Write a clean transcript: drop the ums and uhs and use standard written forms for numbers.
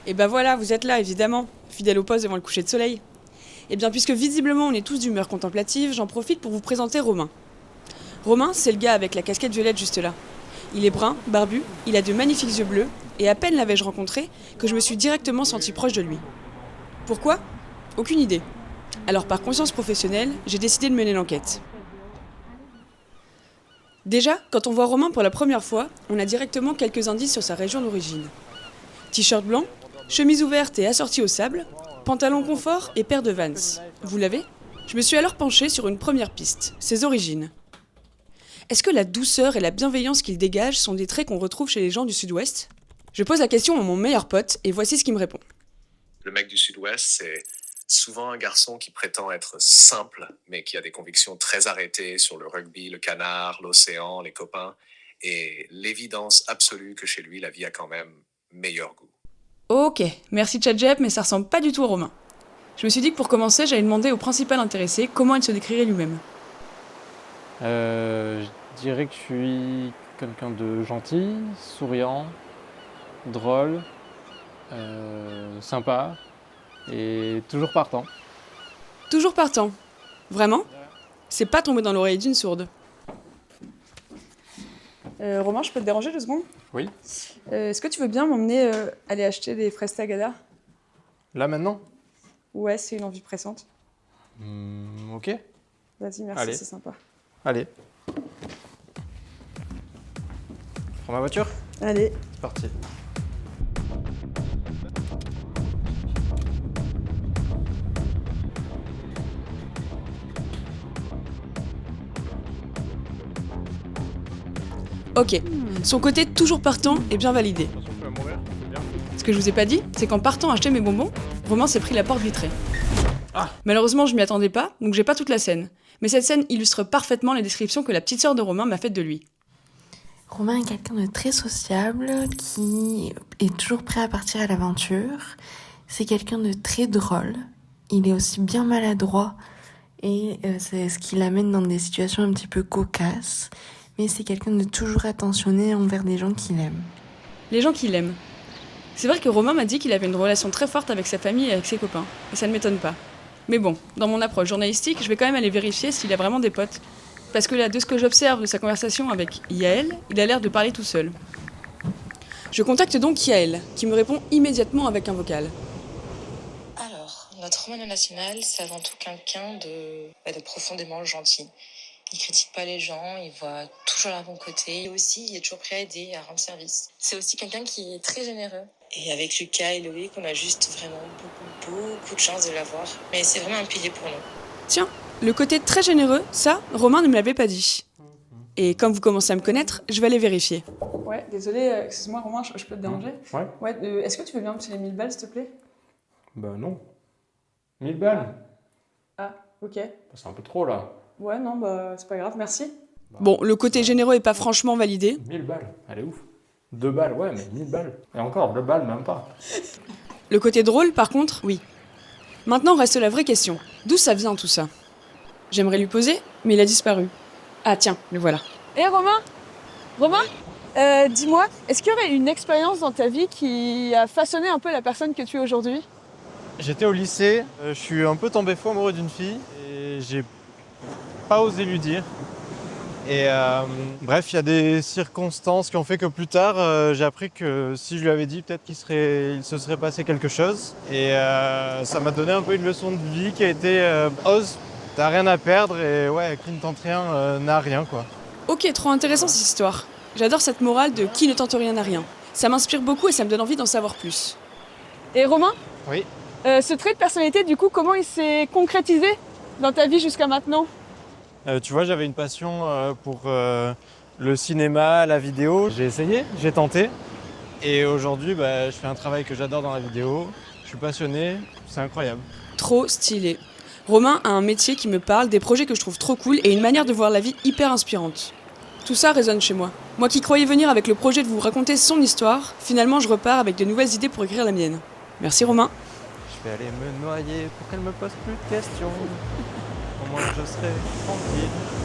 Et ben voilà, vous êtes là, évidemment, fidèle au poste devant le coucher de soleil. Et bien, puisque visiblement on est tous d'humeur contemplative, j'en profite pour vous présenter Romain. Romain, c'est le gars avec la casquette violette juste là. Il est brun, barbu, il a de magnifiques yeux bleus, et à peine l'avais-je rencontré que je me suis directement senti proche de lui. Pourquoi ? Aucune idée. Alors par conscience professionnelle, j'ai décidé de mener l'enquête. Déjà, quand on voit Romain pour la première fois, on a directement quelques indices sur sa région d'origine. T-shirt blanc, chemise ouverte et assortie au sable, pantalon confort et paire de Vans. Vous l'avez ? Je me suis alors penchée sur une première piste, ses origines. Est-ce que la douceur et la bienveillance qu'il dégage sont des traits qu'on retrouve chez les gens du Sud-Ouest ? Je pose la question à mon meilleur pote et voici ce qu'il me répond. Le mec du Sud-Ouest, c'est souvent un garçon qui prétend être simple, mais qui a des convictions très arrêtées sur le rugby, le canard, l'océan, les copains, et l'évidence absolue que chez lui, la vie a quand même meilleur goût. Ok, merci ChatGPT, mais ça ressemble pas du tout à Romain. Je me suis dit que pour commencer, j'allais demander au principal intéressé comment il se décrirait lui-même. Je dirais que je suis quelqu'un de gentil, souriant, drôle, sympa et toujours partant. Toujours partant. Vraiment ? C'est pas tombé dans l'oreille d'une sourde. Romain, je peux te déranger 2 secondes ? Oui. Est-ce que tu veux bien m'emmener aller acheter des fraises Tagada ? Là maintenant ? Ouais, c'est une envie pressante. Ok. Vas-y, merci, Allez. c'est sympa. Allez. Prends ma voiture ? Allez. C'est parti. Ok, son côté toujours partant est bien validé. Ce que je vous ai pas dit, c'est qu'en partant acheter mes bonbons, Romain s'est pris la porte vitrée. Malheureusement, je m'y attendais pas, donc j'ai pas toute la scène. Mais cette scène illustre parfaitement les descriptions que la petite sœur de Romain m'a faites de lui. Romain est quelqu'un de très sociable, qui est toujours prêt à partir à l'aventure. C'est quelqu'un de très drôle. Il est aussi bien maladroit et c'est ce qui l'amène dans des situations un petit peu cocasses. Mais c'est quelqu'un de toujours attentionné envers des gens qu'il aime. Les gens qui l'aiment. C'est vrai que Romain m'a dit qu'il avait une relation très forte avec sa famille et avec ses copains. Et ça ne m'étonne pas. Mais bon, dans mon approche journalistique, je vais quand même aller vérifier s'il a vraiment des potes. Parce que là, de ce que j'observe de sa conversation avec Yael, il a l'air de parler tout seul. Je contacte donc Yael, qui me répond immédiatement avec un vocal. Alors, notre Romain national, c'est avant tout quelqu'un de profondément gentil. Il critique pas les gens, il voit toujours leur bon côté. Et aussi, il est toujours prêt à aider, à rendre service. C'est aussi quelqu'un qui est très généreux. Et avec Lucas et Loïc, on a juste vraiment beaucoup de chance de l'avoir. Mais c'est vraiment un pilier pour nous. Tiens, le côté très généreux, ça, Romain ne me l'avait pas dit. Et comme vous commencez à me connaître, je vais aller vérifier. Ouais, désolé, excuse-moi Romain, je peux te déranger ? Ouais. Est-ce que tu veux bien me filer 1000 balles, s'il te plaît ? Bah non. 1000 balles ? Ah, ok. C'est un peu trop là. Ouais, non, bah c'est pas grave, merci. Bon, le côté généreux est pas franchement validé. 1000 balles, elle est ouf. 2 balles, ouais, mais 1000 balles. Et encore, 2 balles, même pas. Le côté drôle, par contre, oui. Maintenant reste la vraie question. D'où ça vient tout ça ? J'aimerais lui poser, mais il a disparu. Ah tiens, le voilà. Romain, dis-moi, est-ce qu'il y aurait une expérience dans ta vie qui a façonné un peu la personne que tu es aujourd'hui ? J'étais au lycée, je suis un peu tombé fou amoureux d'une fille et j'ai pas osé lui dire. Et bref, il y a des circonstances qui ont fait que plus tard, j'ai appris que si je lui avais dit, peut-être qu'il se serait passé quelque chose. Et ça m'a donné un peu une leçon de vie qui a été ose, t'as rien à perdre et ouais, qui ne tente rien n'a rien quoi. Ok, trop intéressant cette histoire. J'adore cette morale de qui ne tente rien n'a rien. Ça m'inspire beaucoup et ça me donne envie d'en savoir plus. Et Romain ? Oui. Ce trait de personnalité, du coup, comment il s'est concrétisé dans ta vie jusqu'à maintenant ? Tu vois, j'avais une passion pour le cinéma, la vidéo. J'ai essayé, j'ai tenté. Et aujourd'hui, je fais un travail que j'adore dans la vidéo. Je suis passionné, c'est incroyable. Trop stylé. Romain a un métier qui me parle, des projets que je trouve trop cool et une manière de voir la vie hyper inspirante. Tout ça résonne chez moi. Moi qui croyais venir avec le projet de vous raconter son histoire, finalement je repars avec de nouvelles idées pour écrire la mienne. Merci Romain. Je vais aller me noyer pour qu'elle me pose plus de questions. Au moins je serai tranquille.